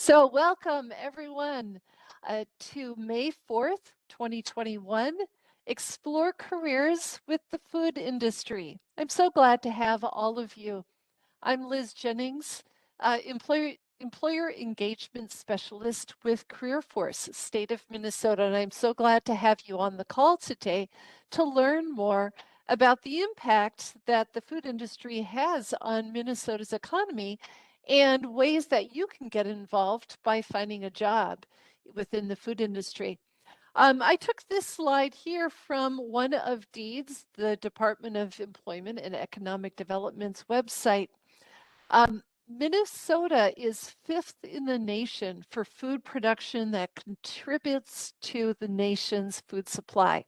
So welcome everyone to May 4th, 2021, Explore Careers with the Food Industry. I'm so glad to have all of you. I'm Liz Jennings, employer engagement specialist with CareerForce, state of Minnesota, and I'm so glad to have you on the call today to learn more about the impact that the food industry has on Minnesota's economy and ways that you can get involved by finding a job within the food industry. I took this slide here from one of DEED's, the Department of Employment and Economic Development's website. Minnesota is 5th in the nation for food production that contributes to the nation's food supply.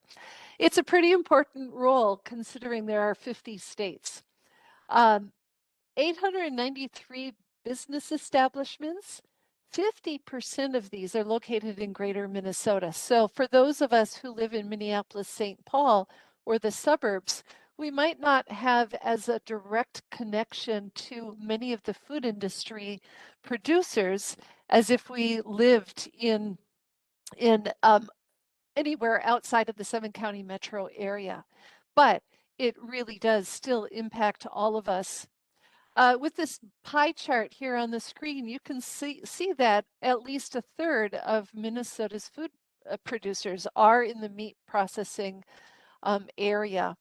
It's a pretty important role considering there are 50 states. 893 business establishments, 50% of these are located in greater Minnesota. So for those of us who live in Minneapolis, St. Paul, or the suburbs, we might not have as a direct connection to many of the food industry producers as if we lived in anywhere outside of the 7-county metro area. But it really does still impact all of us. With this pie chart here on the screen, you can see that at least a third of Minnesota's food producers are in the meat processing area.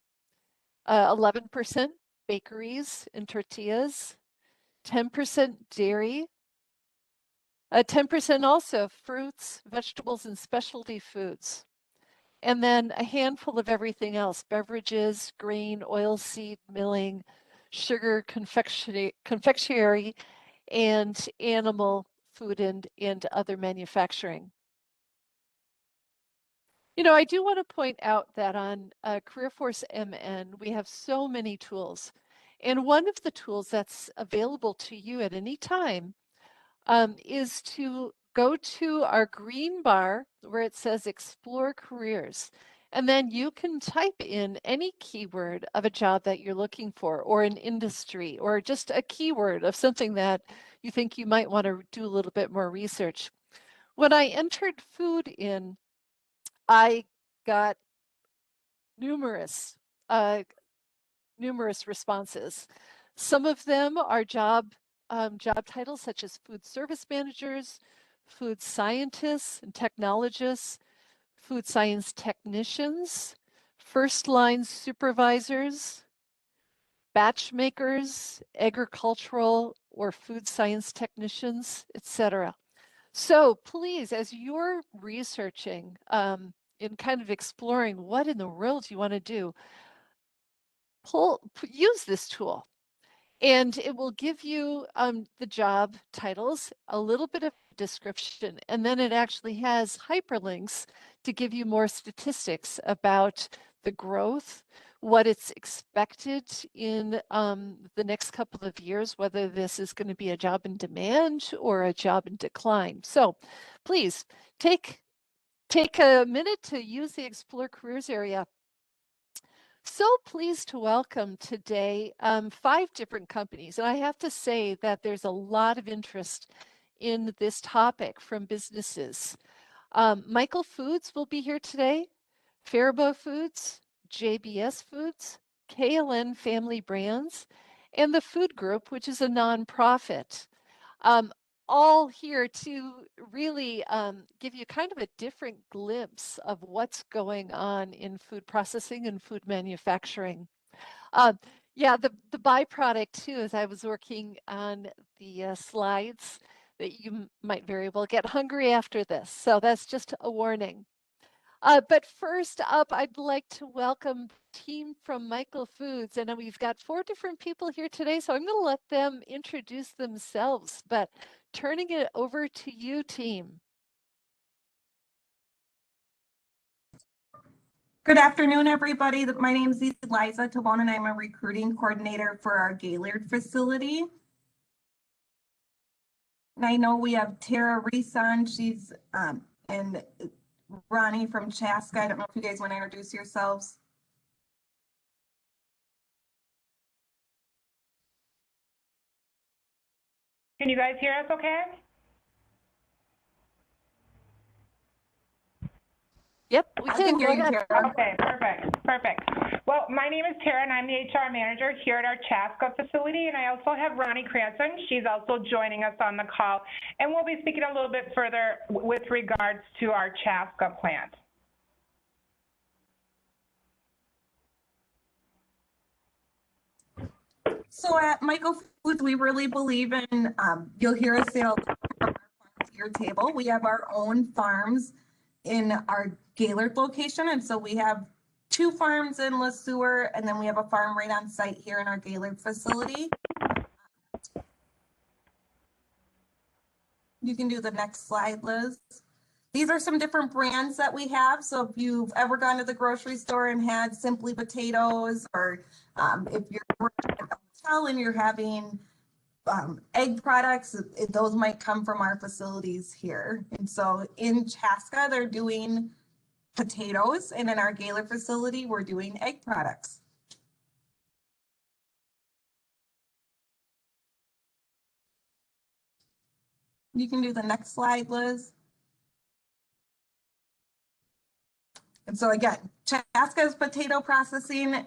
11% bakeries and tortillas, 10% dairy, 10% also fruits, vegetables, and specialty foods. And then a handful of everything else: beverages, grain, oilseed, milling, sugar, confectionery, and animal food and other manufacturing. You know, I do want to point out that on CareerForce MN, we have so many tools. And one of the tools that's available to you at any time is to go to our green bar where it says Explore Careers. And then you can type in any keyword of a job that you're looking for, or an industry, or just a keyword of something that you think you might want to do a little bit more research. When I entered food in, I got numerous responses. Some of them are job titles such as food service managers, food scientists and technologists, food science technicians, first line supervisors, batch makers, agricultural or food science technicians, etc. So please, as you're researching in kind of exploring what in the world you want to do, use this tool. And it will give you the job titles, a little bit of description, and then it actually has hyperlinks to give you more statistics about the growth, what it's expected in the next couple of years, whether this is going to be a job in demand or a job in decline. So please take a minute to use the Explore Careers area. So pleased to welcome today 5 different companies. And I have to say that there's a lot of interest in this topic from businesses. Michael Foods will be here today, Fariba Foods, JBS Foods, KLN Family Brands, and the Food Group, which is a nonprofit. All here to really give you kind of a different glimpse of what's going on in food processing and food manufacturing. Yeah, the byproduct too, as I was working on the slides, that you might very well get hungry after this. So that's just a warning. But first up, I'd like to welcome the team from Michael Foods. And we've got 4 different people here today, so I'm going to let them introduce themselves. But turning it over to you, team. Good afternoon, everybody. My name is Eliza Tabone, and I'm a recruiting coordinator for our Gaylord facility. And I know we have Tara Reese on. She's and Ronnie from Chaska. I don't know if you guys want to introduce yourselves. Can you guys hear us okay? Yep, we I can can. hear Go you, ahead. Tara. Okay, perfect. Well, my name is Tara, and I'm the HR manager here at our Chaska facility, and I also have Ronnie Cranston. She's also joining us on the call, and we'll be speaking a little bit further with regards to our Chaska plant. So at Michael Foods, we really believe in, you'll hear us say, your table. We have our own farms in our Gaylord location. And so we have 2 farms in Le Sueur, and then we have a farm right on site here in our Gaylord facility. You can do the next slide, Liz. These are some different brands that we have. So if you've ever gone to the grocery store and had Simply Potatoes, or if you're working at a hotel and you're having egg products, those might come from our facilities here. And so in Chaska, they're doing potatoes, and in our Gaylord facility, we're doing egg products. You can do the next slide, Liz. And so again, Chaska is potato processing,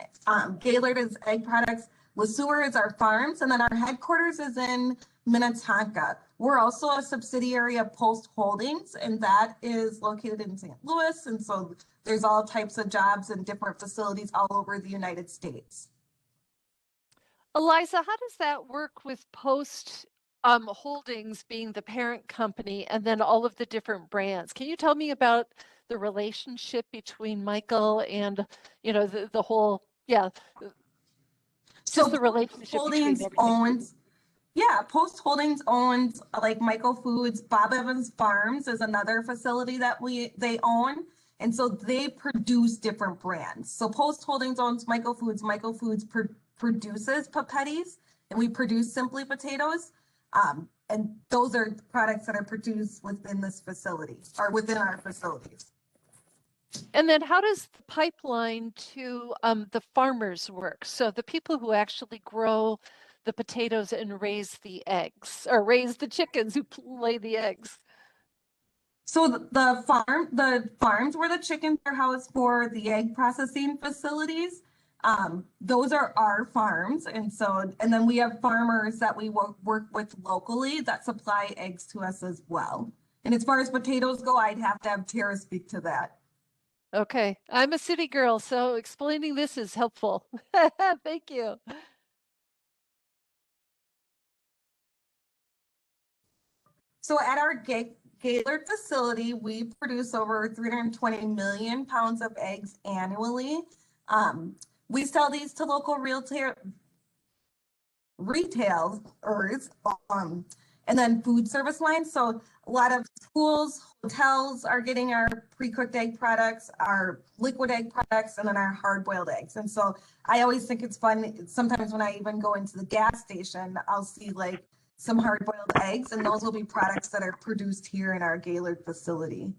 Gaylord is egg products, Le Sueur is our farms, and then our headquarters is in Minnetonka. We're also a subsidiary of Post Holdings, and that is located in St. Louis. And so there's all types of jobs and different facilities all over the United States. Eliza, how does that work with Post Holdings being the parent company and then all of the different brands? Can you tell me about the relationship between Michael and, the whole, just the relationship between everything? Post Holdings owns like Michael Foods. Bob Evans Farms is another facility that they own. And so they produce different brands. So Post Holdings owns Michael Foods. Michael Foods produces Papettis, and we produce Simply Potatoes. And those are products that are produced within this facility, or within our facilities. And then how does the pipeline to the farmers work? So the people who actually grow the potatoes and raise the eggs, or raise the chickens who lay the eggs. So the farms where the chickens are housed for the egg processing facilities, those are our farms. And then we have farmers that we work with locally that supply eggs to us as well. And as far as potatoes go, I'd have to have Tara speak to that. Okay, I'm a city girl, so explaining this is helpful. Thank you. So at our Gaylord facility, we produce over 320 million pounds of eggs annually. We sell these to local retailers, and then food service lines. So a lot of schools, hotels are getting our pre-cooked egg products, our liquid egg products, and then our hard-boiled eggs. And so I always think it's fun. Sometimes when I even go into the gas station, I'll see like some hard-boiled eggs, and those will be products that are produced here in our Gaylord facility.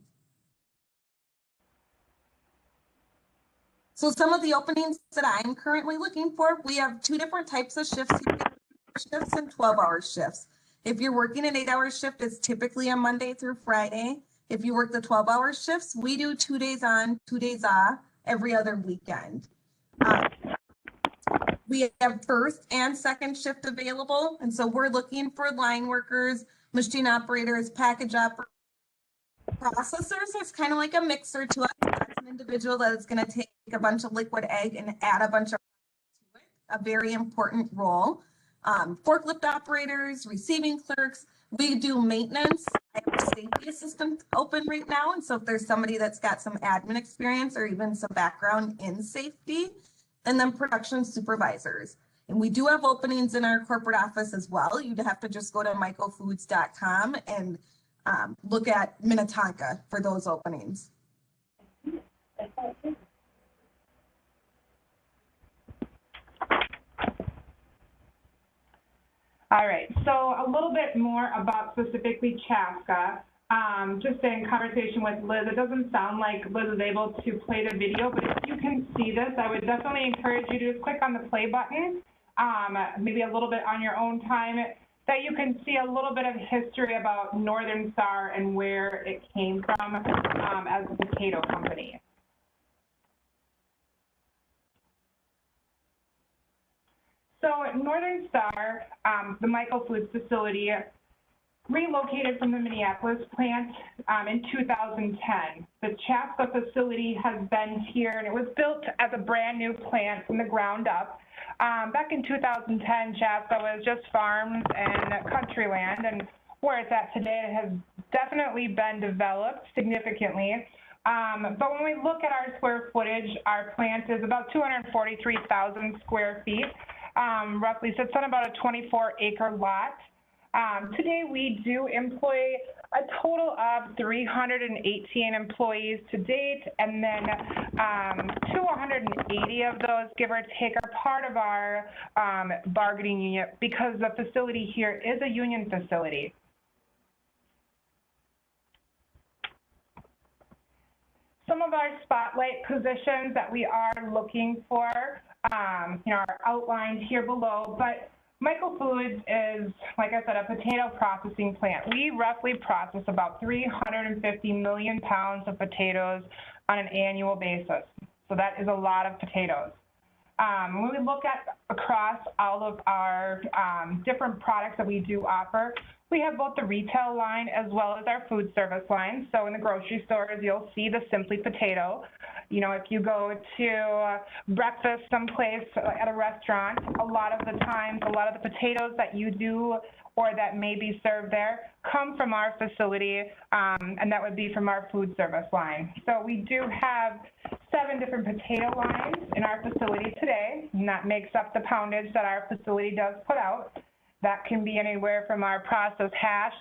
So some of the openings that I'm currently looking for, we have 2 different types of shifts here, shifts and 12-hour shifts. If you're working an 8-hour shift, it's typically a Monday through Friday. If you work the 12-hour shifts, we do 2 days on, 2 days off every other weekend. We have first and second shift available. And so we're looking for line workers, machine operators, package operators, processors. It's kind of like a mixer to us. That's an individual that is going to take a bunch of liquid egg and add a bunch of to it, a very important role. Forklift operators, receiving clerks. We do maintenance. I have a safety assistant open right now. And so if there's somebody that's got some admin experience or even some background in safety, and then production supervisors. And we do have openings in our corporate office as well. You'd have to just go to michaelfoods.com and look at Minnetonka for those openings. All right, so a little bit more about specifically Chaska. Just in conversation with Liz, it doesn't sound like Liz is able to play the video, but if you can see this, I would definitely encourage you to just click on the play button, maybe a little bit on your own time, that you can see a little bit of history about Northern Star and where it came from as a potato company. So Northern Star, the Michael Foods facility, relocated from the Minneapolis plant in 2010. The Chaska facility has been here, and it was built as a brand new plant from the ground up. Back in 2010, Chaska was just farms and country land, and where it's at today, it has definitely been developed significantly. But when we look at our square footage, our plant is about 243,000 square feet, roughly sits on about a 24-acre lot. Today, we do employ a total of 318 employees to date, and then 280 of those, give or take, are part of our bargaining unit because the facility here is a union facility. Some of our spotlight positions that we are looking for, are outlined here below, but Michael Foods is, like I said, a potato processing plant. We roughly process about 350 million pounds of potatoes on an annual basis. So that is a lot of potatoes. When we look at across all of our different products that we do offer, we have both the retail line as well as our food service line. So in the grocery stores, you'll see the Simply Potato. You know, if you go to breakfast someplace at a restaurant, a lot of the times, a lot of the potatoes that you do or that may be served there come from our facility, and that would be from our food service line. So we do have 7 different potato lines in our facility today, and that makes up the poundage that our facility does put out. That can be anywhere from our processed hash,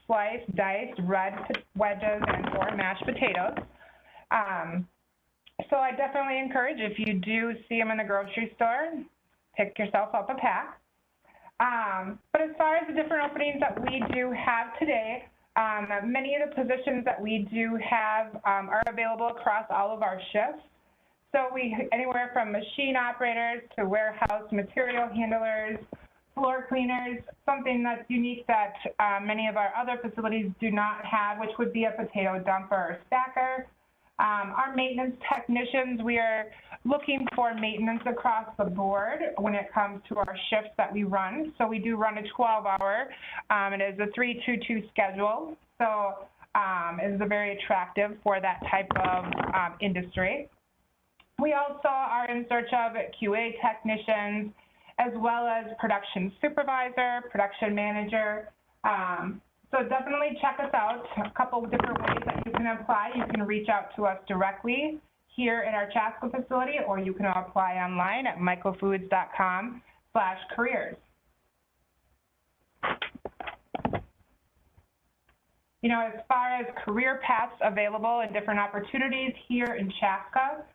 sliced, diced, red wedges, and or mashed potatoes. So I definitely encourage, if you do see them in the grocery store, pick yourself up a pack. But as far as the different openings that we do have today, many of the positions that we do have are available across all of our shifts. So anywhere from machine operators to warehouse material handlers, floor cleaners, something that's unique that many of our other facilities do not have, which would be a potato dumper or stacker. Our maintenance technicians, we are looking for maintenance across the board when it comes to our shifts that we run. So we do run a 12-hour. It is a 3-2-2 schedule. So it is very attractive for that type of industry. We also are in search of QA technicians, as well as production supervisor, production manager. So definitely check us out. A couple of different ways that you can apply. You can reach out to us directly here in our Chaska facility, or you can apply online at michaelfoods.com/careers. You know, as far as career paths available and different opportunities here in Chaska,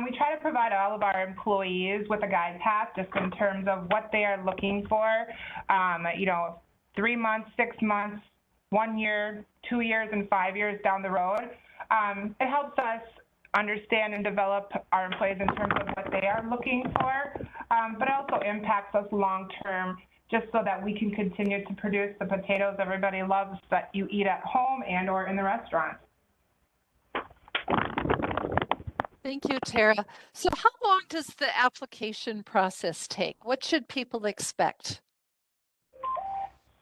we try to provide all of our employees with a guide path just in terms of what they are looking for, 3 months, 6 months, 1 year, 2 years, and 5 years down the road. It helps us understand and develop our employees in terms of what they are looking for, but it also impacts us long term just so that we can continue to produce the potatoes everybody loves that you eat at home and or in the restaurant. Thank you, Tara. So how long does the application process take? What should people expect?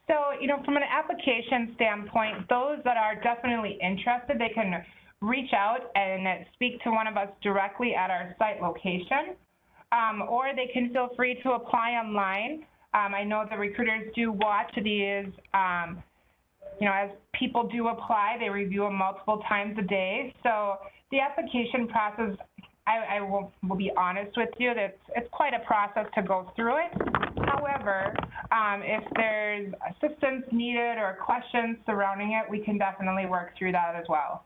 So, from an application standpoint, those that are definitely interested, they can reach out and speak to one of us directly at our site location, or they can feel free to apply online. I know the recruiters do watch these, as people do apply, they review them multiple times a day. So the application process, I will be honest with you, that it's quite a process to go through it. However, if there's assistance needed or questions surrounding it, we can definitely work through that as well.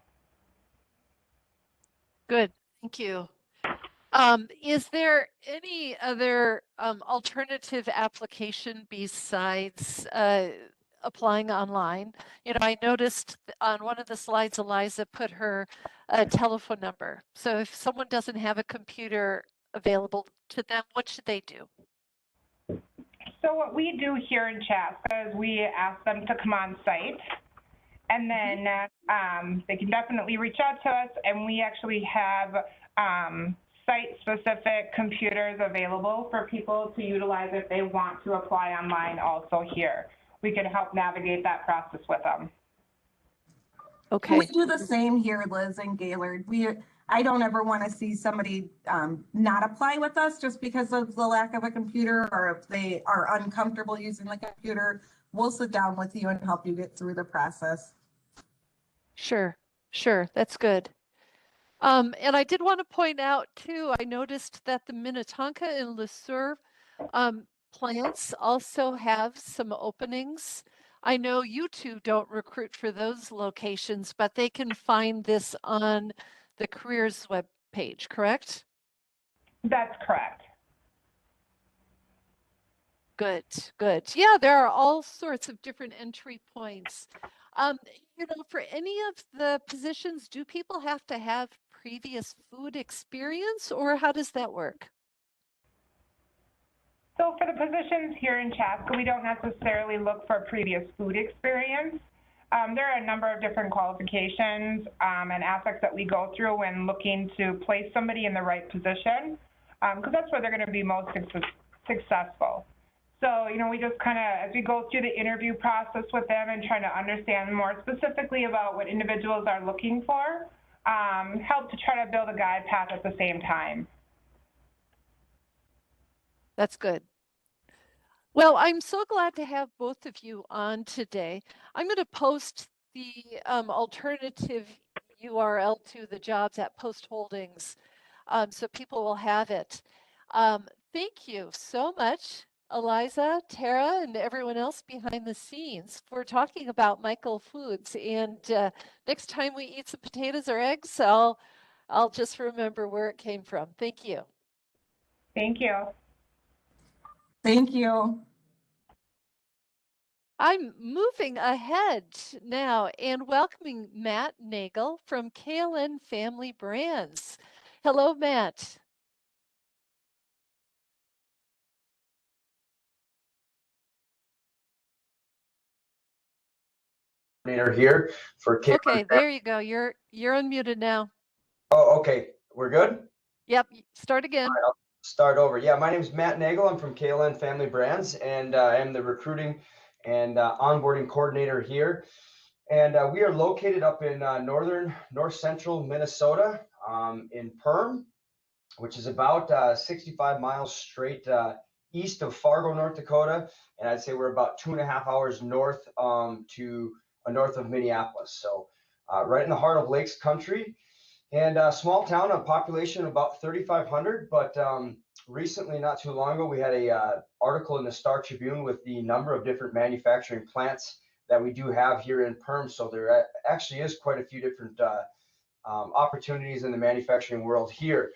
Good, thank you. Is there any other alternative application besides applying online? I noticed on one of the slides, Eliza put her telephone number. So if someone doesn't have a computer available to them, what should they do? So what we do here in Chaska is we ask them to come on site, and then they can definitely reach out to us, and we actually have site-specific computers available for people to utilize if they want to apply online also here. We can help navigate that process with them. Okay. We do the same here, Liz and Gaylord. I don't ever want to see somebody not apply with us just because of the lack of a computer, or if they are uncomfortable using the computer. We'll sit down with you and help you get through the process. Sure, sure, that's good. And I did want to point out too, I noticed that the Minnetonka and Le Sueur plants also have some openings. I know you two don't recruit for those locations, but they can find this on the careers web page, correct? That's correct. Good, good. Yeah, there are all sorts of different entry points. You know, for any of the positions, do people have to have previous food experience, or how does that work? So for the positions here in Chaska, we don't necessarily look for previous food experience. There are a number of different qualifications and aspects that we go through when looking to place somebody in the right position, because that's where they're going to be most successful. So, you know, we just kind of, as we go through the interview process with them and trying to understand more specifically about what individuals are looking for, help to try to build a guide path at the same time. That's good. Well, I'm so glad to have both of you on today. I'm going to post the alternative URL to the jobs at Post Holdings so people will have it. Thank you so much, Eliza, Tara, and everyone else behind the scenes for talking about Michael Foods. And next time we eat some potatoes or eggs, I'll just remember where it came from. Thank you. Thank you. Thank you. I'm moving ahead now and welcoming Matt Nagel from KLN Family Brands. Hello, Matt. Here for KLN. Okay, there you go. You're unmuted now. Oh, okay. We're good? Yep, start again. All right, I'll start over. Yeah, my name is Matt Nagel. I'm from KLN Family Brands, and I am the recruiting and onboarding coordinator here. And we are located up in north central Minnesota in Perm, which is about 65 miles straight east of Fargo, North Dakota. And I'd say we're about 2.5 hours north north of Minneapolis. So right in the heart of Lakes Country. And a small town, a population of about 3,500. But recently, not too long ago, we had a article in the Star Tribune with the number of different manufacturing plants that we do have here in Perm. So there actually is quite a few different opportunities in the manufacturing world here.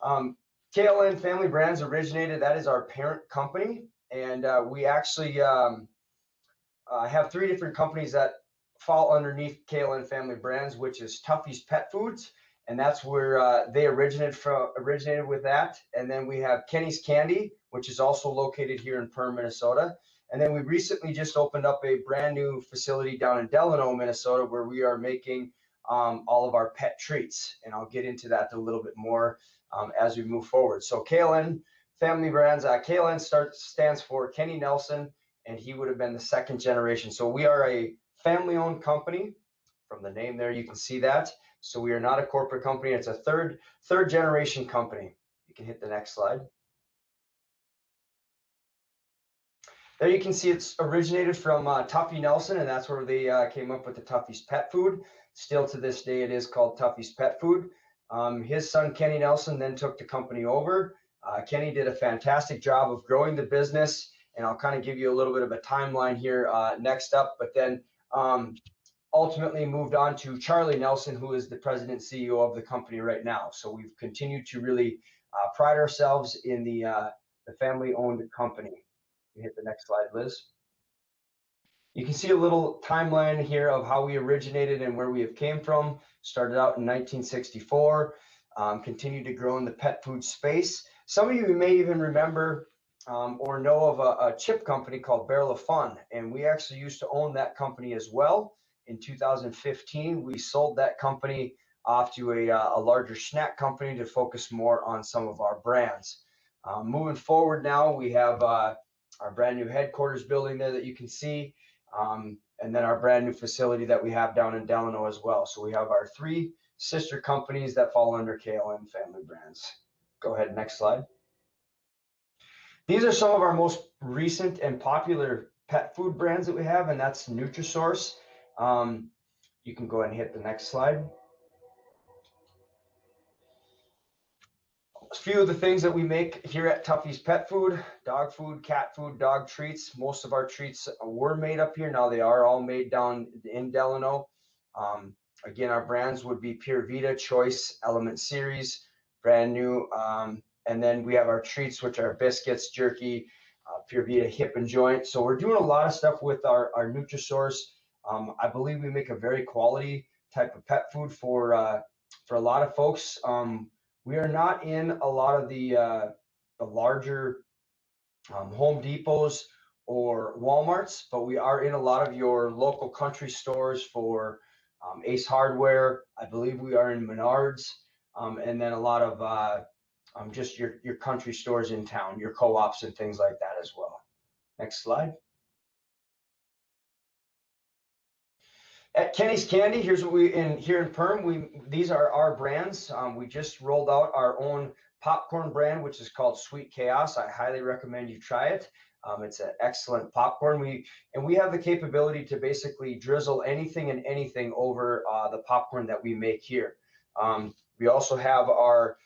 KLN Family Brands originated, that is our parent company. And we actually have 3 different companies that fall underneath KLN Family Brands, which is Tuffys Pet Foods. And that's where they originated with that. And then we have Kenny's Candy, which is also located here in Perm, Minnesota. And then we recently just opened up a brand new facility down in Delano, Minnesota, where we are making all of our pet treats. And I'll get into that a little bit more as we move forward. So KLN Family Brands, KLN stands for Kenny Nelson, and he would have been the 2nd generation. So we are a family-owned company. From the name there, you can see that. So we are not a corporate company. It's a third generation company. You can hit the next slide. There you can see it's originated from Tuffy Nelson, and that's where they came up with the Tuffys Pet Food. Still to this day, it is called Tuffys Pet Food. His son, Kenny Nelson, then took the company over. Kenny did a fantastic job of growing the business, and I'll kind of give you a little bit of a timeline here next up. But then ultimately moved on to Charlie Nelson, who is the president and CEO of the company right now. So we've continued to really pride ourselves in the family-owned company. You hit the next slide, Liz. You can see a little timeline here of how we originated and where we have came from. Started out in 1964, continued to grow in the pet food space. Some of you may even remember or know of a chip company called Barrel of Fun, and we actually used to own that company as well. In 2015, we sold that company off to a larger snack company to focus more on some of our brands. Moving forward now, we have our brand new headquarters building there that you can see, and then our brand new facility that we have down in Delano as well. So we have our 3 sister companies that fall under KLN Family Brands. Go ahead, next slide. These are some of our most recent and popular pet food brands that we have, and that's Nutrisource. You can go ahead and hit the next slide. A few of the things that we make here at Tuffys Pet Food: dog food, cat food, dog treats. Most of our treats were made up here. Now they are all made down in Delano. Again, our brands would be Pure Vita, Choice, Element Series, brand new. And then we have our treats, which are biscuits, jerky, Pure Vita hip and joint. So we're doing a lot of stuff with our Nutrisource. I believe we make a very quality type of pet food for a lot of folks. We are not in a lot of the larger Home Depots or Walmarts, but we are in a lot of your local country stores for Ace Hardware. I believe we are in Menards, and then a lot of just your country stores in town, your co-ops and things like that as well. Next slide. At Kenny's Candy, here's what here in Perm, these are our brands. We just rolled out our own popcorn brand, which is called Sweet Chaos. I highly recommend you try it. It's an excellent popcorn. We have the capability to basically drizzle anything and anything over the popcorn that we make here. We also have our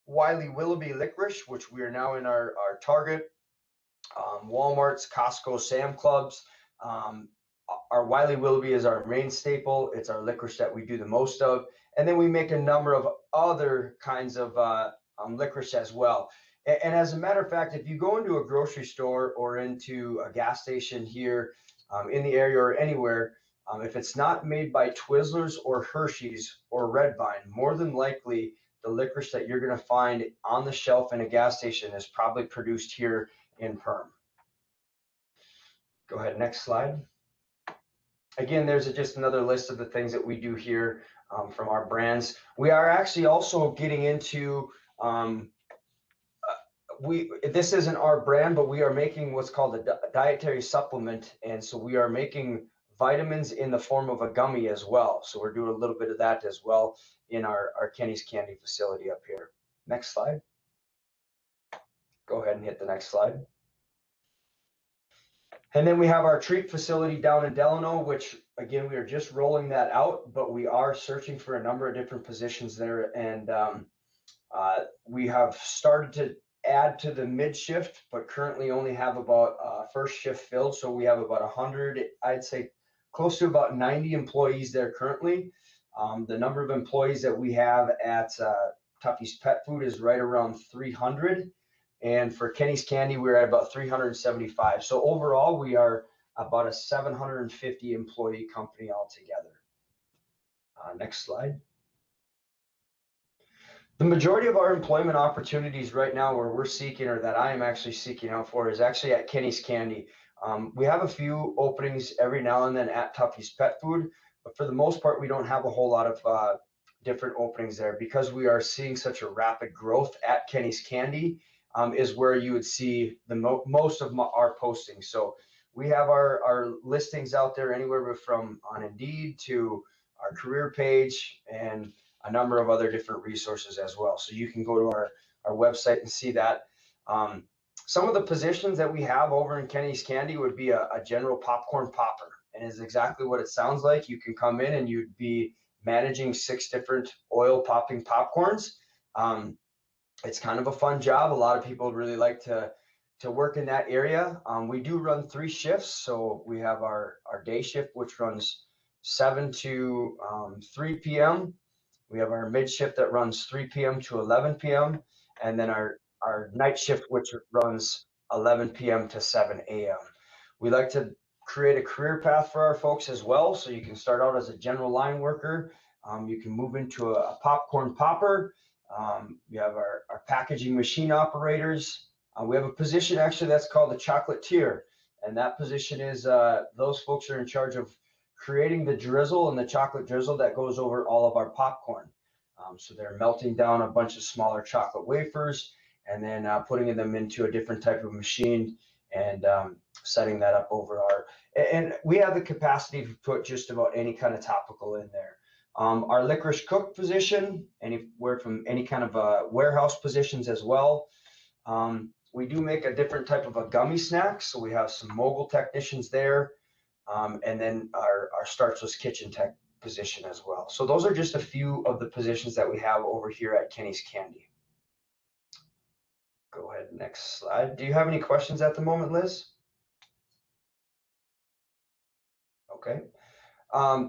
Wiley Willoughby licorice, which we are now in our Target, Walmart's, Costco, Sam Clubs. Our Wiley Willoughby is our main staple. It's our licorice that we do the most of. And then we make a number of other kinds of licorice as well. And as a matter of fact, if you go into a grocery store or into a gas station here in the area or anywhere, if it's not made by Twizzlers or Hershey's or Red Vine, more than likely the licorice that you're going to find on the shelf in a gas station is probably produced here in Perm. Go ahead, next slide. Again, there's just another list of the things that we do here from our brands. We are actually also getting into, this isn't our brand, but we are making what's called a dietary supplement. And so we are making vitamins in the form of a gummy as well. So we're doing a little bit of that as well in our Kenny's Candy facility up here. Next slide. Go ahead and hit the next slide. And then we have our treat facility down in Delano, which again, we are just rolling that out, but we are searching for a number of different positions there. And we have started to add to the mid shift, but currently only have about first shift filled. So we have about 100, I'd say close to about 90 employees there currently. The number of employees that we have at Tuffys Pet Food is right around 300. And for Kenny's Candy, we're at about 375. So overall, we are about a 750 employee company altogether. Next slide. The majority of our employment opportunities right now where we're seeking, or that I am actually seeking out for, is actually at Kenny's Candy. We have a few openings every now and then at Tuffys Pet Food, but for the most part, we don't have a whole lot of different openings there because we are seeing such a rapid growth at Kenny's Candy. Is where you would see the most of our postings. So we have our listings out there anywhere from on Indeed to our career page and a number of other different resources as well. So you can go to our website and see that. Some of the positions that we have over in Kenny's Candy would be a general popcorn popper, and is exactly what it sounds like. You can come in and you'd be managing 6 different oil popping popcorns. It's kind of a fun job. A lot of people really like to work in that area. We do run 3 shifts. So we have our day shift, which runs 7 to 3 p.m. We have our mid shift that runs 3 p.m. to 11 p.m. And then our night shift, which runs 11 p.m. to 7 a.m. We like to create a career path for our folks as well. So you can start out as a general line worker. You can move into a popcorn popper. We have our packaging machine operators. We have a position actually that's called the chocolatier. And that position is those folks are in charge of creating the drizzle and the chocolate drizzle that goes over all of our popcorn. So they're melting down a bunch of smaller chocolate wafers and then putting them into a different type of machine and setting that up over our, and we have the capacity to put just about any kind of topical in there. Our licorice cook position, anywhere from any kind of warehouse positions as well. We do make a different type of a gummy snack, so we have some mogul technicians there, and then our starchless kitchen tech position as well. So those are just a few of the positions that we have over here at Kenny's Candy. Go ahead, next slide. Do you have any questions at the moment, Liz? Okay.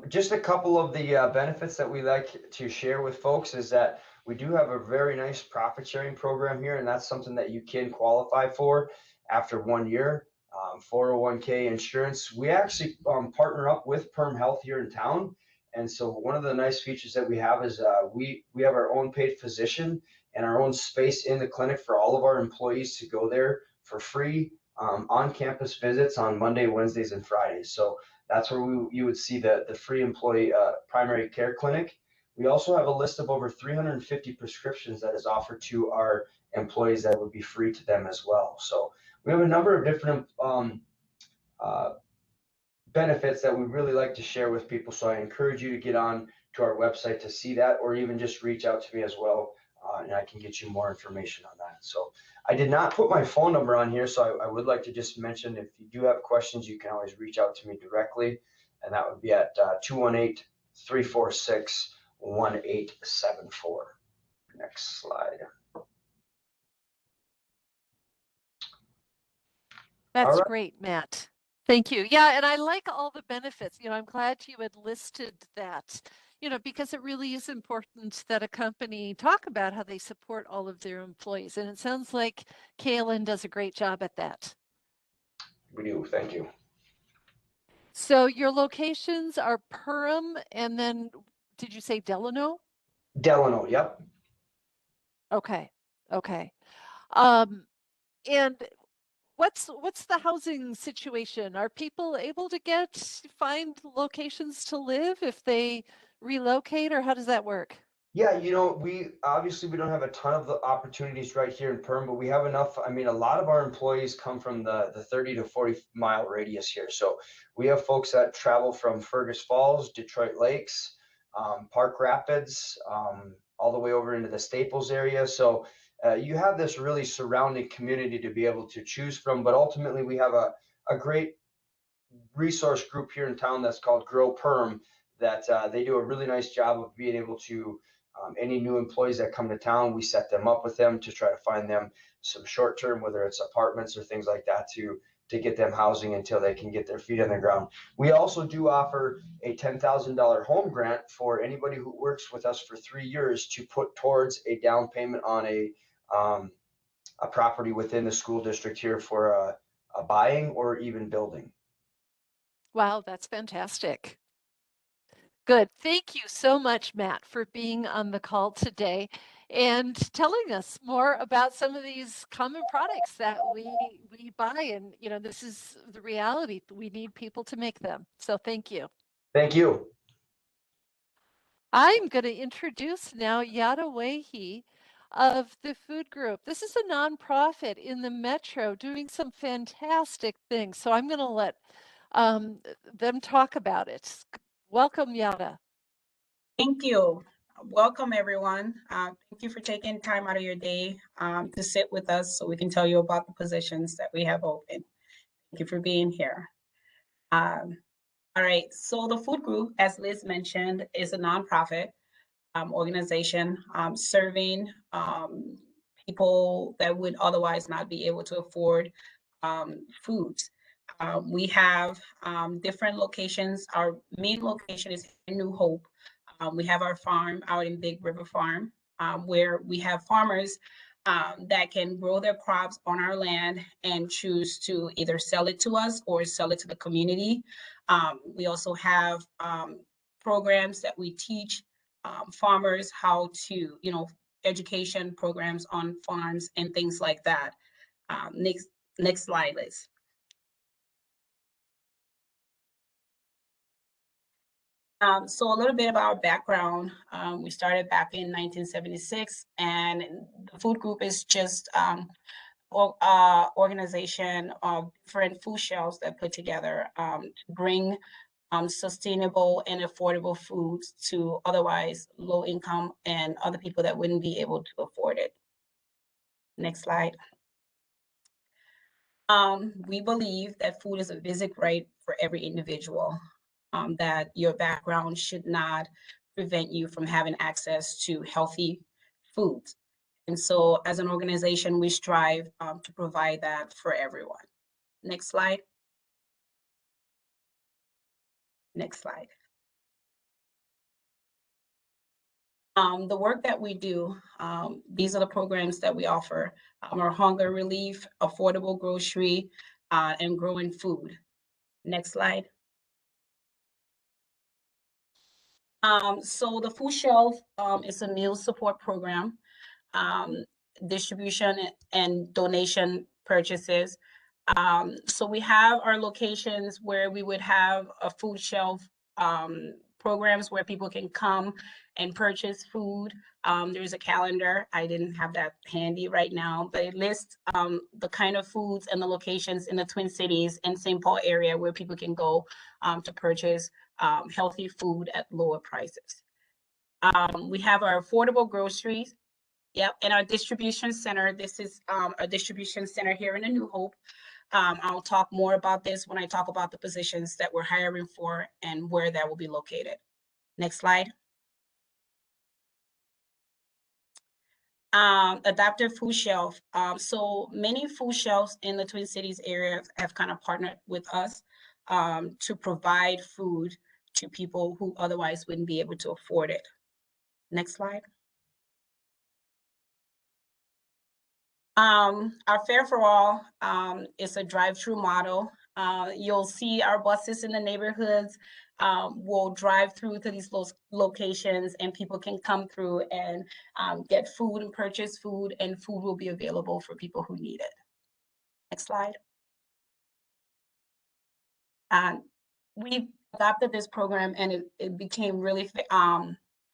Just a couple of the benefits that we like to share with folks is that we do have a very nice profit sharing program here, and that's something that you can qualify for after 1 year. 401k insurance. We actually partner up with Perm Health here in town. And so one of the nice features that we have is we have our own paid physician and our own space in the clinic for all of our employees to go there for free on-campus visits on Monday, Wednesdays, and Fridays. So that's where you would see the free employee primary care clinic. We also have a list of over 350 prescriptions that is offered to our employees that would be free to them as well. So we have a number of different benefits that we really like to share with people. So I encourage you to get on to our website to see that, or even just reach out to me as well, and I can get you more information on that. So I did not put my phone number on here, so I would like to just mention, if you do have questions, you can always reach out to me directly, and that would be at 218-346-1874. Next slide. That's great, Matt. Thank you. Yeah, and I like all the benefits. I'm glad you had listed that, because it really is important that a company talk about how they support all of their employees. And it sounds like KLN does a great job at that. We do. Thank you. So your locations are Perham, and then did you say Delano? Delano, yep. Okay. And what's the housing situation? Are people able to find locations to live if they relocate, or how does that work? Yeah, we don't have a ton of the opportunities right here in Perm, but we have enough. I mean, a lot of our employees come from the 30 to 40-mile radius here. So we have folks that travel from Fergus Falls, Detroit Lakes, Park Rapids, all the way over into the Staples area. So you have this really surrounding community to be able to choose from. But ultimately, we have a great resource group here in town that's called Grow Perm, that they do a really nice job of being able to, any new employees that come to town, we set them up with them to try to find them some short term, whether it's apartments or things like that, to get them housing until they can get their feet on the ground. We also do offer a $10,000 home grant for anybody who works with us for 3 years to put towards a down payment on a property within the school district here for a buying or even building. Wow, that's fantastic. Good. Thank you so much, Matt, for being on the call today and telling us more about some of these common products that we buy. And, this is the reality. We need people to make them. So thank you. Thank you. I'm going to introduce now Yada Wehi of the Food Group. This is a nonprofit in the Metro doing some fantastic things. So I'm going to let them talk about it. Welcome, Yada. Thank you. Welcome, everyone. Thank you for taking time out of your day to sit with us so we can tell you about the positions that we have open. Thank you for being here. All right, so the Food Group, as Liz mentioned, is a nonprofit organization serving people that would otherwise not be able to afford foods. We have different locations. Our main location is in New Hope. We have our farm out in Big River Farm, where we have farmers that can grow their crops on our land and choose to either sell it to us or sell it to the community. We also have programs that we teach farmers how to, education programs on farms and things like that. Next slide, Liz. So a little bit about our background. We started back in 1976, and the food group is just organization of different food shelves that put together to bring sustainable and affordable foods to otherwise low income and other people that wouldn't be able to afford it. Next slide. We believe that food is a basic right for every individual, that your background should not prevent you from having access to healthy foods. And so as an organization, we strive to provide that for everyone. Next slide. Next slide. The work that we do, these are the programs that we offer, are hunger relief, affordable grocery, and growing food. Next slide. So the food shelf is a meal support program, distribution and donation purchases. So we have our locations where we would have a food shelf programs where people can come and purchase food. There's a calendar. I didn't have that handy right now, but it lists the kind of foods and the locations in the Twin Cities and St. Paul area where people can go to purchase healthy food at lower prices. We have our affordable groceries. Yep, and our distribution center. This is a distribution center here in A New Hope. I'll talk more about this when I talk about the positions that we're hiring for and where that will be located. Next slide. Adaptive food shelf. So many food shelves in the Twin Cities area have kind of partnered with us to provide food to people who otherwise wouldn't be able to afford it. Next slide. Our Fare for All is a drive-through model. You'll see our buses in the neighborhoods will drive through to these locations, and people can come through and get food and purchase food, and food will be available for people who need it. Next slide. We adopted this program, and it became really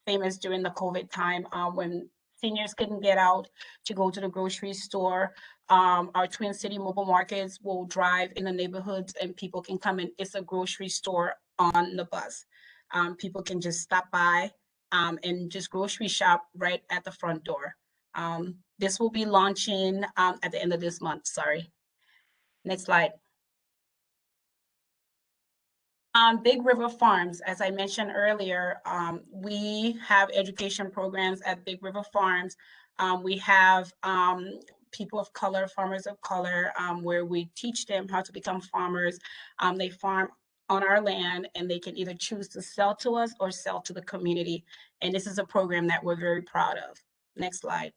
famous during the COVID time when seniors couldn't get out to go to the grocery store. Our Twin City mobile markets will drive in the neighborhoods, and people can come in. It's a grocery store on the bus. People can just stop by and just grocery shop right at the front door. This will be launching at the end of this month. Sorry. Next slide. Big River Farms, as I mentioned earlier, we have education programs at Big River Farms. We have people of color, farmers of color, where we teach them how to become farmers. They farm on our land, and they can either choose to sell to us or sell to the community. And this is a program that we're very proud of. Next slide.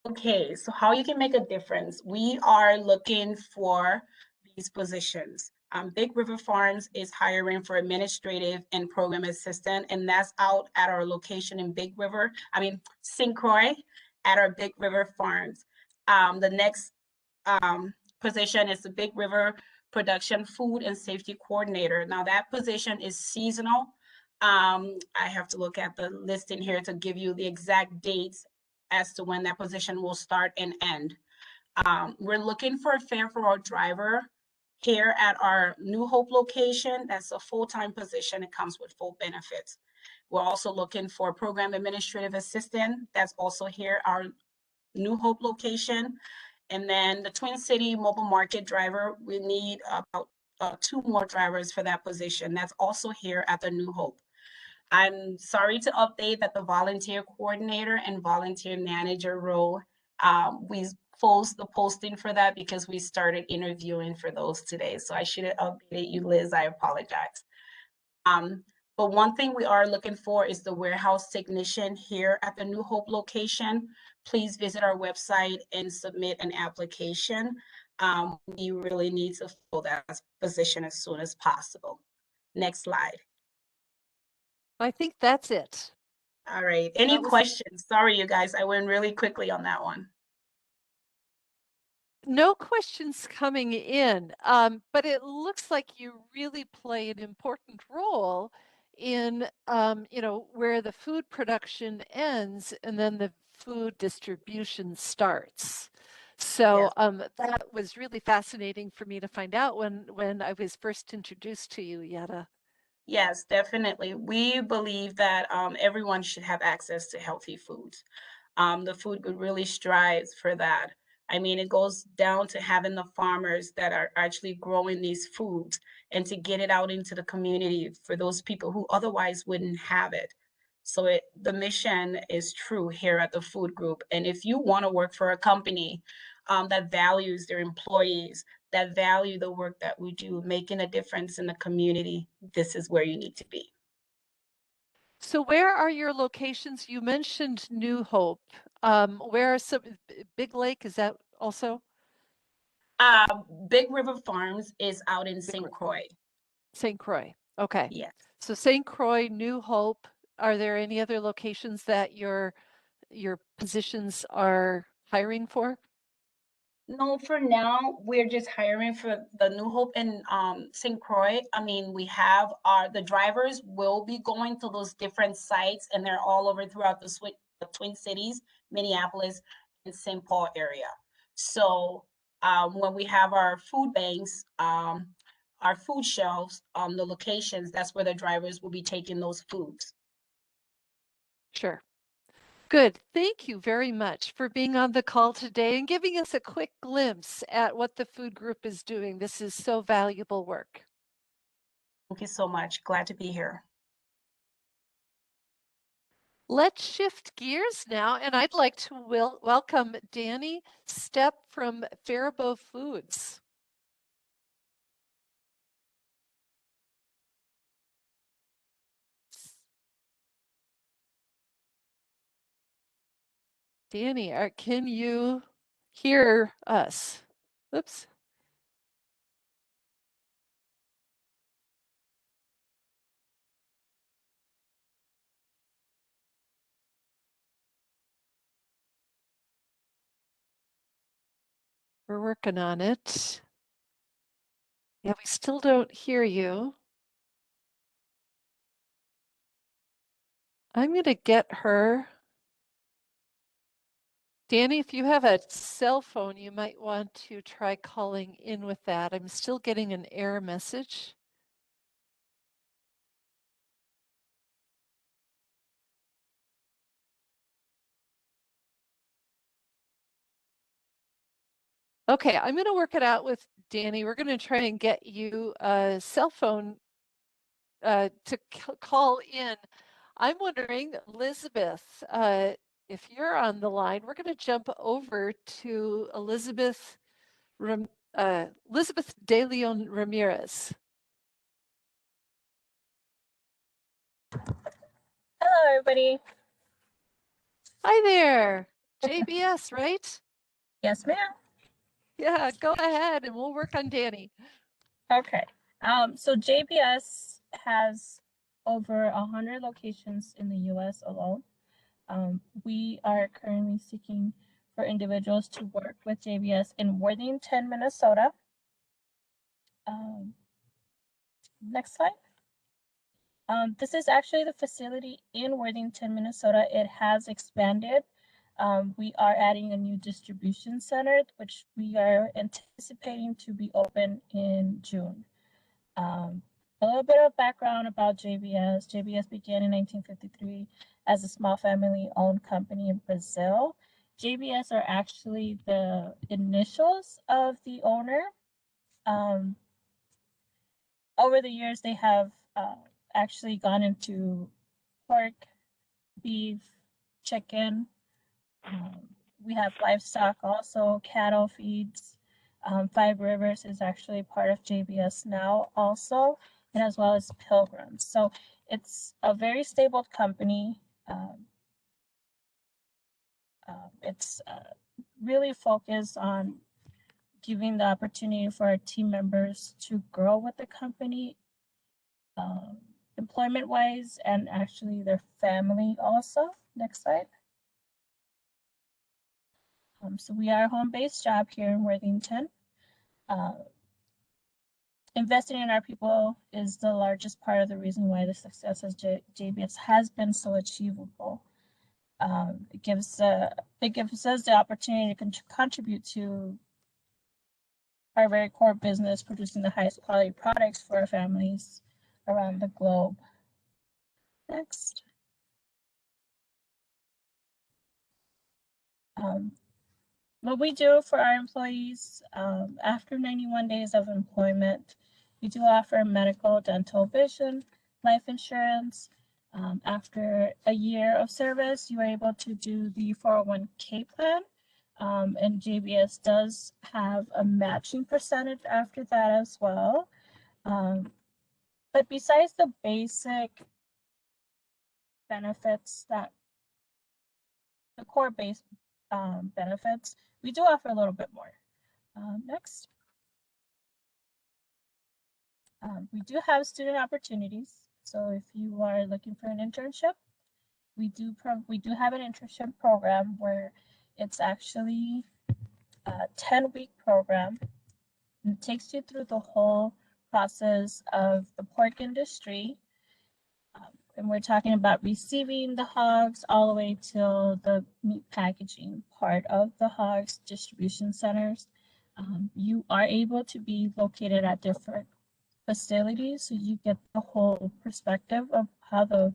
Okay, so how you can make a difference. We are looking for these positions. Big River Farms is hiring for administrative and program assistant, and that's out at our location in St. Croix at our Big River Farms. The next position is the Big River Production Food and Safety Coordinator. Now that position is seasonal. I have to look at the listing here to give you the exact dates as to when that position will start and end. We're looking for a Fare for All driver here at our New Hope location. That's a full-time position. It comes with full benefits. We're also looking for a program administrative assistant. That's also here, our New Hope location. And then the Twin City mobile market driver, we need about 2 more drivers for that position. That's also here at the New Hope. I'm sorry to update that the volunteer coordinator and volunteer manager role, we closed the posting for that because we started interviewing for those today. So I should have updated you, Liz. I apologize. But one thing we are looking for is the warehouse technician here at the New Hope location. Please visit our website and submit an application. We really need to fill that position as soon as possible. Next slide. I think that's it. All right. Any questions? Sorry, you guys. I went really quickly on that one. no questions coming in, but it looks like you really play an important role in, where the food production ends and then the food distribution starts. So Yes. that was really fascinating for me to find out when I was first introduced to you, Yetta. Yes, definitely. We believe that everyone should have access to healthy foods. The food group really strives for that. I mean, it goes down to having the farmers that are actually growing these foods and to get it out into the community for those people who otherwise wouldn't have it. So the mission is true here at the food group. And if you want to work for a company that values their employees, that value the work that we do, making a difference in the community, this is where you need to be. So where are your locations? You mentioned New Hope. Where are some Big Lake? Is that also Big River Farms is out in Big St. Lake? Croix. St. Croix. Okay. Yes. So St. Croix, New Hope. Are there any other locations that your positions are hiring for? No, for now, we're just hiring for the New Hope in St. Croix. I mean, we have the drivers will be going to those different sites, and they're all over throughout the Twin Cities, Minneapolis, and St. Paul area. So when we have our food banks, our food shelves on the locations, that's where the drivers will be taking those foods. Sure. Good. Thank you very much for being on the call today and giving us a quick glimpse at what the food group is doing. This is so valuable work. Thank you so much. Glad to be here. Let's shift gears now, and I'd like to welcome Danny Stepp from Fariba Foods. Danny, can you hear us? Oops. We're working on it. Yeah, we still don't hear you. I'm going to get her. Danny, if you have a cell phone, you might want to try calling in with that. I'm still getting an error message. Okay, I'm going to work it out with Danny. We're going to try and get you a cell phone to call in. I'm wondering, Elizabeth, if you're on the line, we're going to jump over to Elizabeth De Leon Ramirez. Hello, everybody. Hi there, JBS, right? Yes, ma'am. Yeah, go ahead and we'll work on Danny. Okay. So JBS has over 100 locations in the U.S. alone. We are currently seeking for individuals to work with JBS in Worthington, Minnesota. Next slide. This is actually the facility in Worthington, Minnesota. It has expanded. We are adding a new distribution center, which we are anticipating to be open in June. A little bit of background about JBS. JBS began in 1953 as a small family-owned company in Brazil. JBS are actually the initials of the owner. Over the years, they have actually gone into pork, beef, chicken. We have livestock also, cattle feeds. Five Rivers is actually part of JBS now also, and as well as Pilgrims. So it's a very stable company. It's really focused on giving the opportunity for our team members to grow with the company, employment wise, and actually their family also. Next slide. So we are a home-based job here in Worthington. Investing in our people is the largest part of the reason why the success of JBS has been so achievable. It gives us the opportunity to contribute to our very core business, producing the highest quality products for our families around the globe. Next. What we do for our employees, after 91 days of employment, we do offer medical, dental, vision, life insurance. After a year of service, you are able to do the 401k plan. And JBS does have a matching percentage after that as well. But besides the basic benefits, that the core base benefits, we do offer a little bit more. Next. We do have student opportunities. So if you are looking for an internship, we do have an internship program where it's actually a 10-week program. And it takes you through the whole process of the pork industry. And we're talking about receiving the hogs all the way till the meat packaging part of the hogs distribution centers. You are able to be located at different facilities, so you get the whole perspective of how the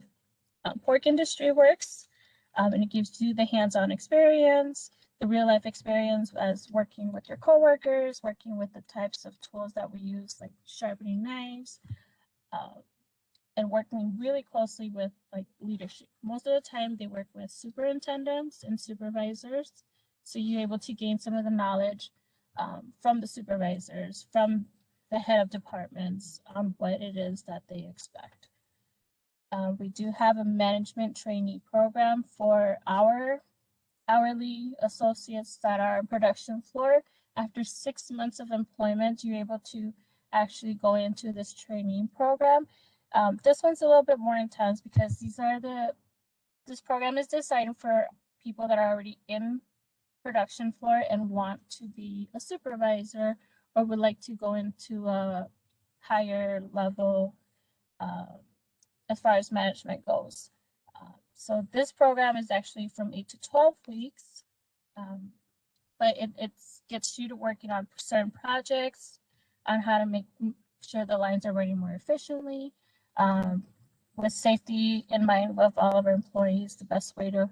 pork industry works, and it gives you the hands-on experience, the real-life experience as working with your coworkers, working with the types of tools that we use, like sharpening knives, and working really closely with like leadership. Most of the time, they work with superintendents and supervisors, so you're able to gain some of the knowledge from the supervisors, from the head of departments on what it is that they expect. We do have a management trainee program for our hourly associates that are on production floor. After 6 months of employment, you're able to actually go into this training program. This one's a little bit more intense because this program is designed for people that are already in production floor and want to be a supervisor or would like to go into a higher level as far as management goes. So this program is actually from 8 to 12 weeks, but it gets you to working on certain projects, on how to make sure the lines are running more efficiently, with safety in mind of all of our employees. The best way to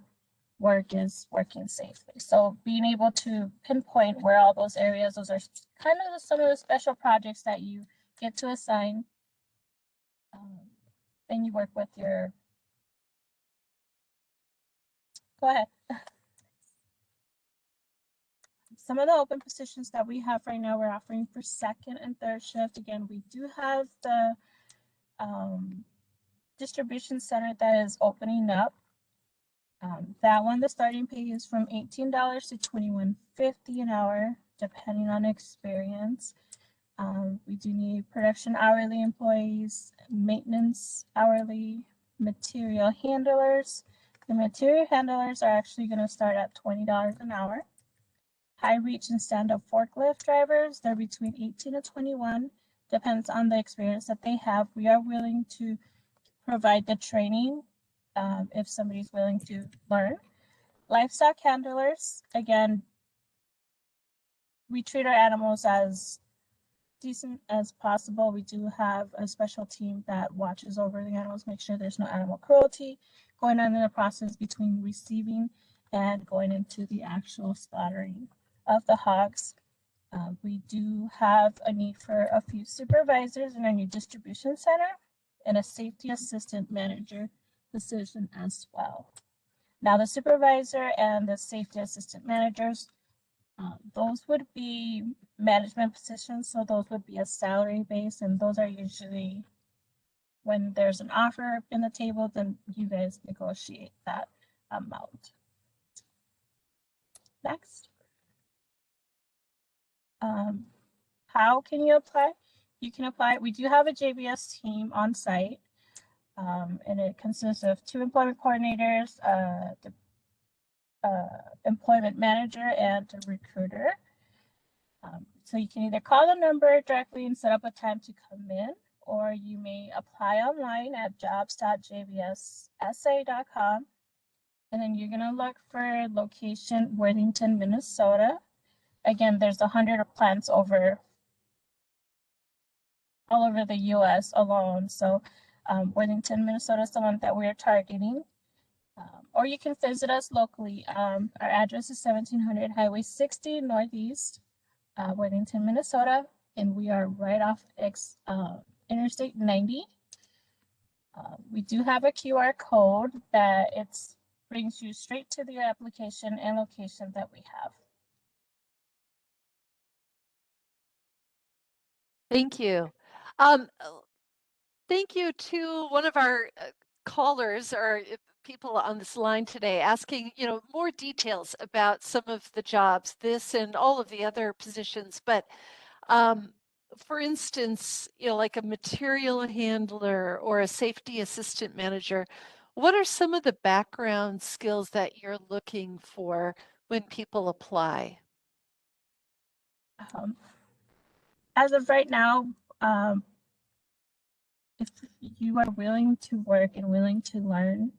work is working safely. So being able to pinpoint where all those areas, those are kind of some of the special projects that you get to assign. Then you work with your, go ahead. Some of the open positions that we have right now, we're offering for second and third shift. Again, we do have the distribution center that is opening up. That one, the starting pay is from $18 to $21.50 an hour, depending on experience. We do need production hourly employees, maintenance hourly, material handlers. The material handlers are actually going to start at $20 an hour. High reach and stand-up forklift drivers, they're between 18 and 21, depends on the experience that they have. We are willing to provide the training if somebody's willing to learn. Livestock handlers, again, we treat our animals as decent as possible. We do have a special team that watches over the animals, make sure there's no animal cruelty going on in the process between receiving and going into the actual slaughtering of the hogs. We do have a need for a few supervisors in our new distribution center and a safety assistant manager position as well. Now the supervisor and the safety assistant managers, those would be management positions, so those would be a salary base, and those are usually when there's an offer in the table, then you guys negotiate that amount. Next. How can you apply? You can apply. We do have a JBS team on site, and it consists of 2 employment coordinators, employment manager and a recruiter. So you can either call the number directly and set up a time to come in, or you may apply online at jobs.jbssa.com. And then you're going to look for location Worthington, Minnesota. Again, there's 100 plants all over the US alone. So Worthington, Minnesota is the one that we're targeting. Or you can visit us locally. Our address is 1700 Highway 60 Northeast, Worthington, Minnesota. And we are right off Interstate 90. We do have a QR code that brings you straight to the application and location that we have. Thank you. Thank you to one of our callers or people on this line today asking, more details about some of the jobs, this and all of the other positions. But for instance, like a material handler or a safety assistant manager, what are some of the background skills that you're looking for when people apply? As of right now, if you are willing to work and willing to learn,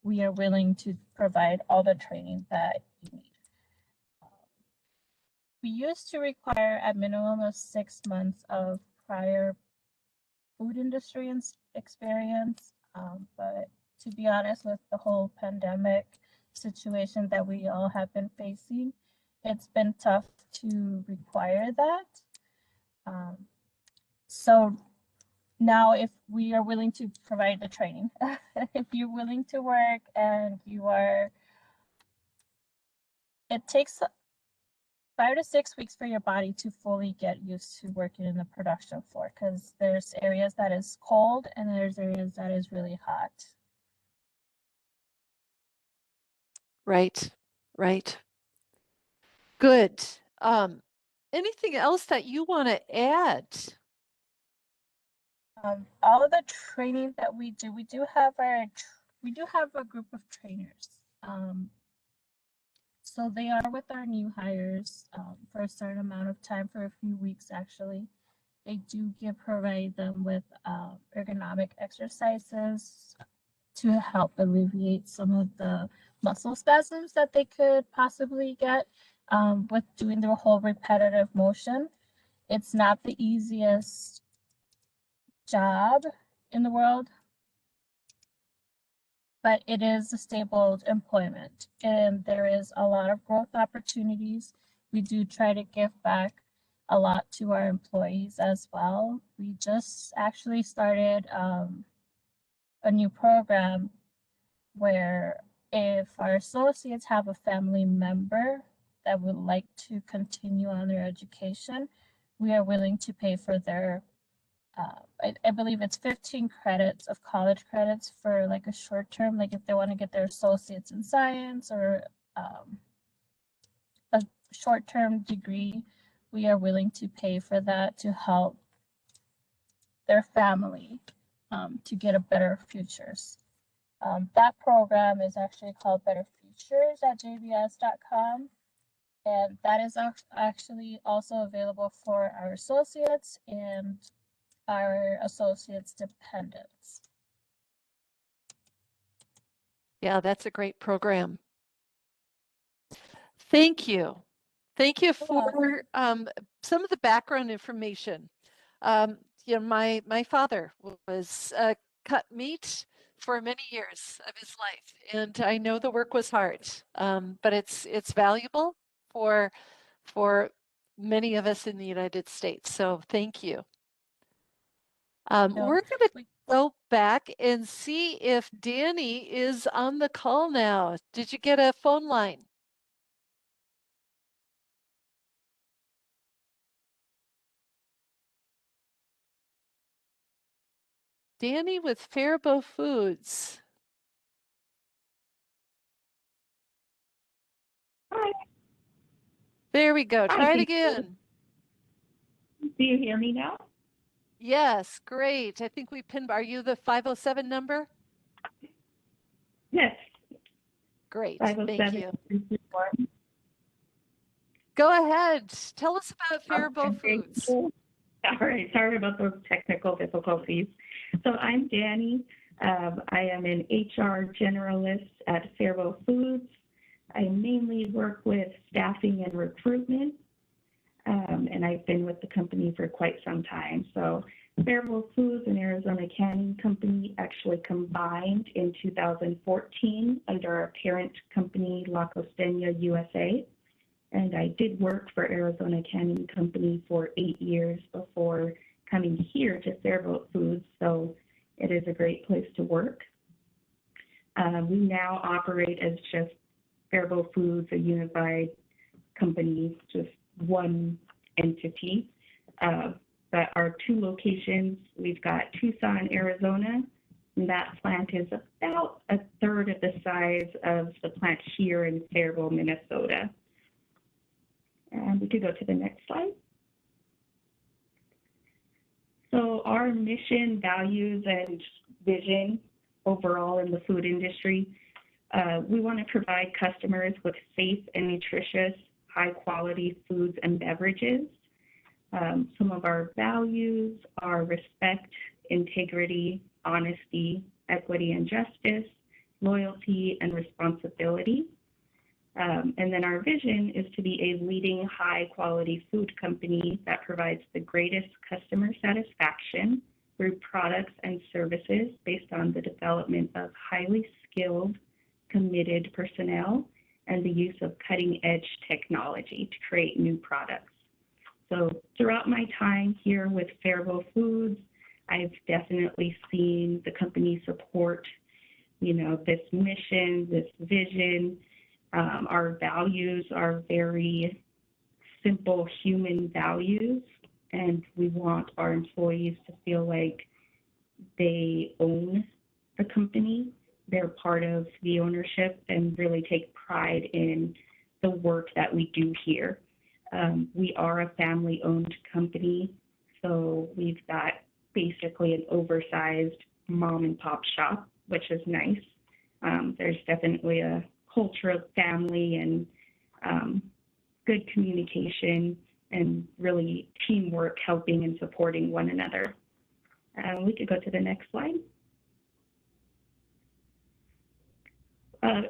we are willing to provide all the training that you need. We used to require a minimum of 6 months of prior food industry experience, but to be honest, with the whole pandemic situation that we all have been facing, it's been tough to require that. So now, if we are willing to provide the training, if you're willing to work and it takes 5 to 6 weeks for your body to fully get used to working in the production floor, because there's areas that is cold and there's areas that is really hot. Right, right. Good. Anything else that you want to add? All of the training that we do have a group of trainers. So they are with our new hires for a certain amount of time, for a few weeks actually. They do provide them with ergonomic exercises to help alleviate some of the muscle spasms that they could possibly get with doing the whole repetitive motion. It's not the easiest job in the world, but it is a stable employment and there is a lot of growth opportunities. We do try to give back a lot to our employees as well. We just actually started a new program where if our associates have a family member that would like to continue on their education, we are willing to pay for their I believe it's 15 credits of college credits for like a short term, like if they want to get their associates in science or a short term degree, we are willing to pay for that to help their family to get a better futures. That program is actually called Better Futures at jbs.com. And that is actually also available for our associates and our associates' dependents. Yeah, that's a great program. Thank you. Thank you for some of the background information. My father was cut meat for many years of his life, and I know the work was hard, but it's valuable for many of us in the United States. So thank you. We're going to go back and see if Danny is on the call now. Did you get a phone line? Danny with Fariba Foods. Hi. There we go. Try it Hi. again. Do you hear me now? Yes, great. I think we pinned. Are you the 507 number? Yes. Great, thank 507 you. 331. Go ahead. Tell us about Fariba Okay, thank Foods. you. All right, sorry about those technical difficulties. So I'm Danny. I am an HR generalist at Fariba Foods. I mainly work with staffing and recruitment, and I've been with the company for quite some time. So Fariba Foods and Arizona Canning Company actually combined in 2014 under our parent company, La Costeña USA. And I did work for Arizona Canning Company for 8 years before coming here to Fariba Foods, so it is a great place to work. We now operate as just Fariba Foods, a unified company, just one entity. But our 2 locations, we've got Tucson, Arizona, and that plant is about a third of the size of the plant here in Fariba, Minnesota. And we could go to the next slide. So our mission, values, and vision overall in the food industry, we want to provide customers with safe and nutritious, high-quality foods and beverages. Some of our values are respect, integrity, honesty, equity and justice, loyalty, and responsibility. And then our vision is to be a leading high-quality food company that provides the greatest customer satisfaction through products and services based on the development of highly skilled, committed personnel and the use of cutting-edge technology to create new products. So throughout my time here with Fariba Foods, I've definitely seen the company support, this mission, this vision. Our values are very simple human values, and we want our employees to feel like they own the company. They're part of the ownership and really take pride in the work that we do here. We are a family-owned company, so we've got basically an oversized mom-and-pop shop, which is nice. There's definitely a culture of family and good communication and really teamwork, helping and supporting one another. We could go to the next slide.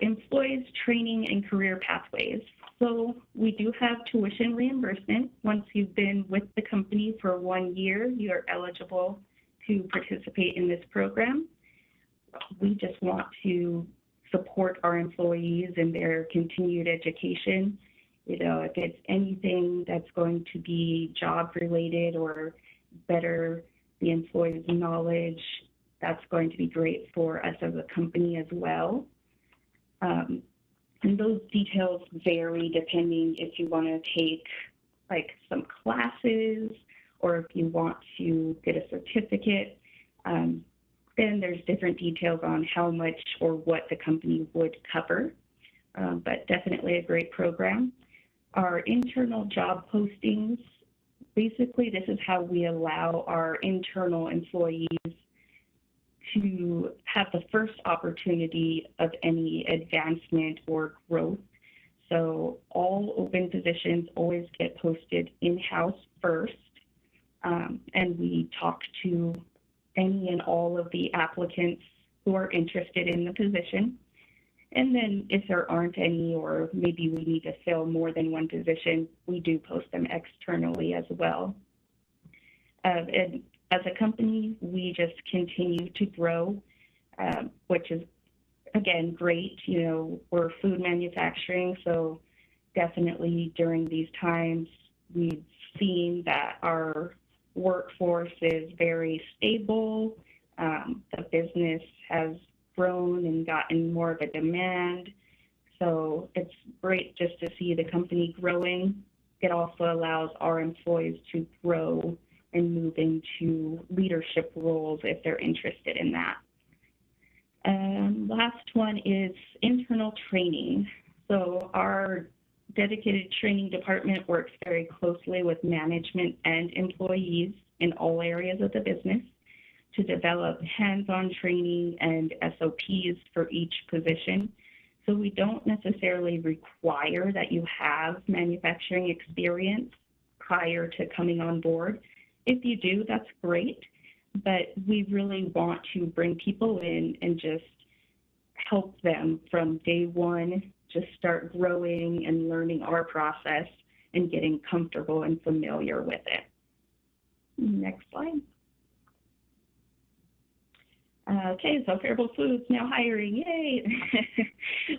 Employees training and career pathways. So we do have tuition reimbursement. Once you've been with the company for 1 year, you are eligible to participate in this program. We just want to support our employees in their continued education. If it's anything that's going to be job related or better the employee's knowledge, that's going to be great for us as a company as well. And those details vary depending if you want to take like some classes or if you want to get a certificate. Then there's different details on how much or what the company would cover, but definitely a great program. Our internal job postings, basically this is how we allow our internal employees to have the first opportunity of any advancement or growth. So all open positions always get posted in-house first, and we talk to any and all of the applicants who are interested in the position. And then if there aren't any, or maybe we need to fill more than one position, we do post them externally as well. And as a company, we just continue to grow, which is, again, great. We're food manufacturing, so definitely during these times, we've seen that our workforce is very stable. The business has grown and gotten more of a demand. So it's great just to see the company growing. It also allows our employees to grow and move into leadership roles if they're interested in that. Last one is internal training. So our dedicated training department works very closely with management and employees in all areas of the business to develop hands-on training and SOPs for each position. So we don't necessarily require that you have manufacturing experience prior to coming on board. If you do, that's great, but we really want to bring people in and just help them from day one, just start growing and learning our process and getting comfortable and familiar with it. Next slide. Okay, so Fariba Foods now hiring, yay!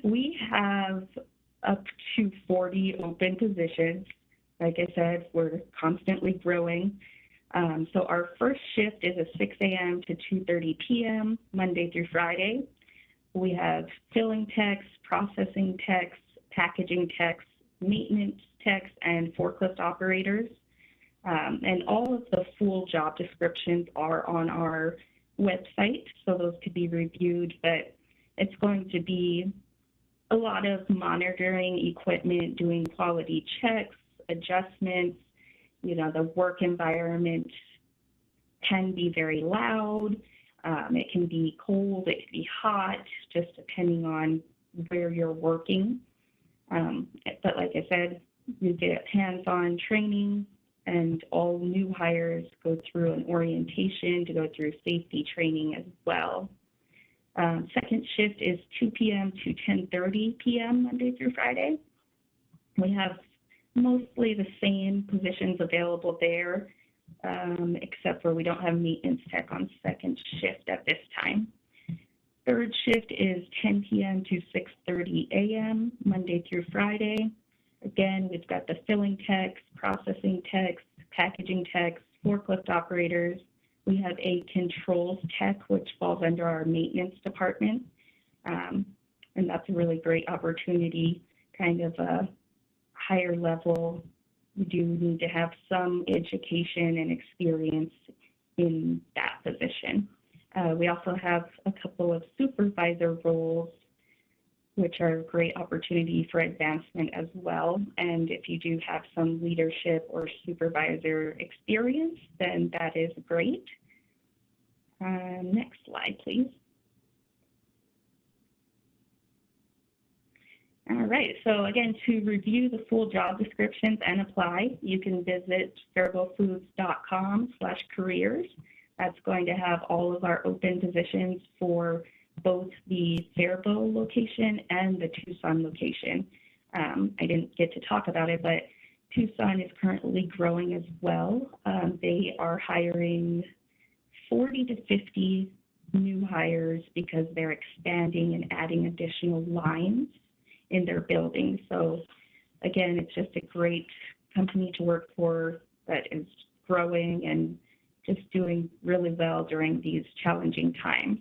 We have up to 40 open positions. Like I said, we're constantly growing. So our first shift is a 6 a.m. to 2:30 p.m., Monday through Friday. We have filling techs, processing techs, packaging techs, maintenance techs, and forklift operators. And all of the full job descriptions are on our website, so those could be reviewed, but it's going to be a lot of monitoring equipment, doing quality checks, adjustments. You know, the work environment can be very loud. It can be cold, it can be hot, just depending on where you're working. But like I said, you get hands-on training, and all new hires go through an orientation to go through safety training as well. Second shift is 2 p.m. to 10:30 p.m. Monday through Friday. We have mostly the same positions available there, except for we don't have maintenance tech on second shift at this time. Third shift is 10 p.m. to 6:30 a.m. Monday through Friday. Again, we've got the filling techs, processing techs, packaging techs, forklift operators. We have a controls tech, which falls under our maintenance department. And that's a really great opportunity, kind of a higher level. We do need to have some education and experience in that position. We also have a couple of supervisor roles, which are a great opportunity for advancement as well. And if you do have some leadership or supervisor experience, then that is great. Next slide, please. All right, so again, to review the full job descriptions and apply, you can visit faribafoods.com/careers. That's going to have all of our open positions for both the Faribault location and the Tucson location. I didn't get to talk about it, but Tucson is currently growing as well. They are hiring 40 to 50 new hires because they're expanding and adding additional lines in their building. So again, it's just a great company to work for that is growing and just doing really well during these challenging times.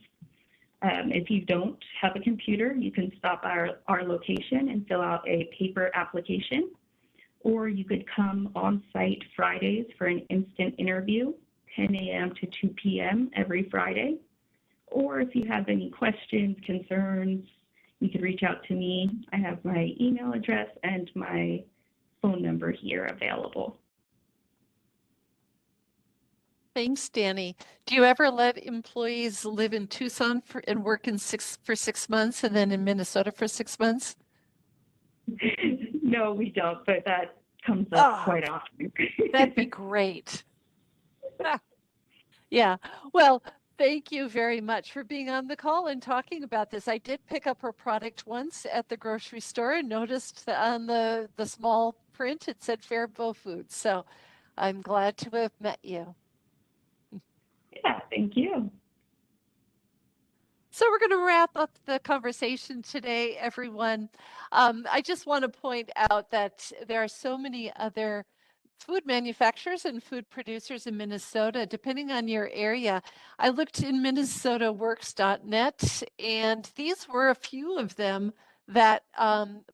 If you don't have a computer, you can stop by our location and fill out a paper application, or you could come on site Fridays for an instant interview, 10 a.m. to 2 p.m. every Friday. Or if you have any questions, concerns, you can reach out to me. I have my email address and my phone number here available. Thanks, Danny. Do you ever let employees live in Tucson and work for 6 months and then in Minnesota for 6 months? No, we don't, but that comes up quite often. That'd be great. Yeah, well, thank you very much for being on the call and talking about this. I did pick up her product once at the grocery store and noticed on the small print it said Fariba Foods. So I'm glad to have met you. Yeah, thank you. So we're going to wrap up the conversation today, everyone. I just want to point out that there are so many other food manufacturers and food producers in Minnesota, depending on your area. I looked in minnesotaworks.net, and these were a few of them that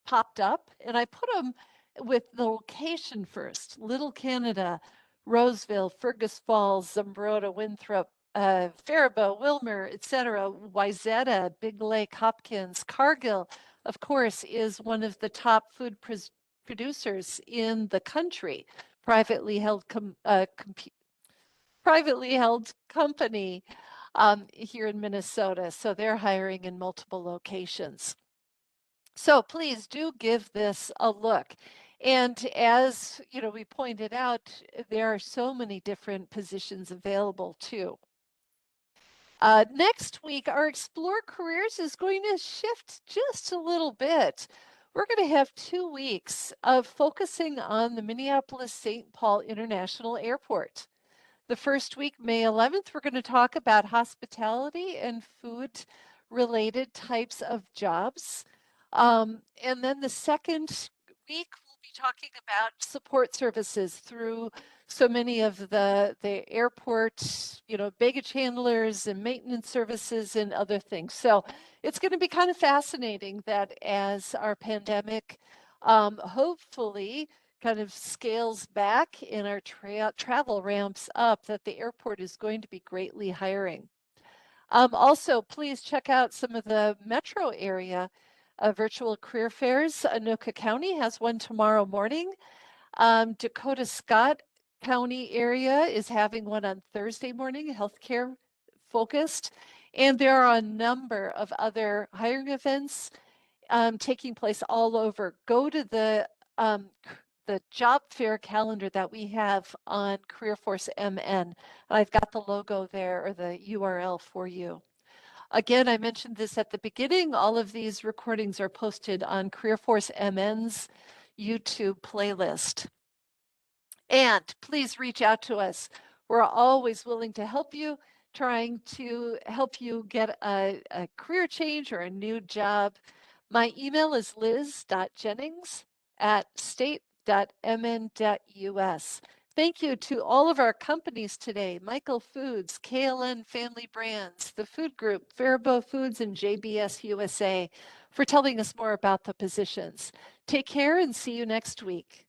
popped up, and I put them with the location first: Little Canada, Roseville, Fergus Falls, Zumbrota, Winthrop, Faribault, Wilmer, etc., Wayzata, Big Lake, Hopkins, Cargill, of course, is one of the top food producers in the country, privately held company here in Minnesota. So they're hiring in multiple locations. So please do give this a look. And as you know, we pointed out, there are so many different positions available too. Next week, our Explore Careers is going to shift just a little bit. We're going to have 2 weeks of focusing on the Minneapolis-St. Paul International Airport. The first week, May 11th, we're going to talk about hospitality and food related types of jobs. And then the second week, we'll be talking about support services through so many of the airport, you know, baggage handlers and maintenance services and other things. So it's going to be kind of fascinating that as our pandemic hopefully kind of scales back and our travel ramps up, that the airport is going to be greatly hiring. Also, please check out some of the metro area virtual career fairs. Anoka County has one tomorrow morning. Dakota Scott County area is having one on Thursday morning, healthcare focused. And there are a number of other hiring events taking place all over. Go to the job fair calendar that we have on CareerForce MN. I've got the logo there, or the URL for you. Again, I mentioned this at the beginning. All of these recordings are posted on CareerForce MN's YouTube playlist. And please reach out to us. We're always willing to help you, trying to help you get a career change or a new job. My email is liz.jennings@state.mn.us. Thank you to all of our companies today, Michael Foods, KLN Family Brands, the Food Group, Fariba Foods, and JBS USA for telling us more about the positions. Take care and see you next week.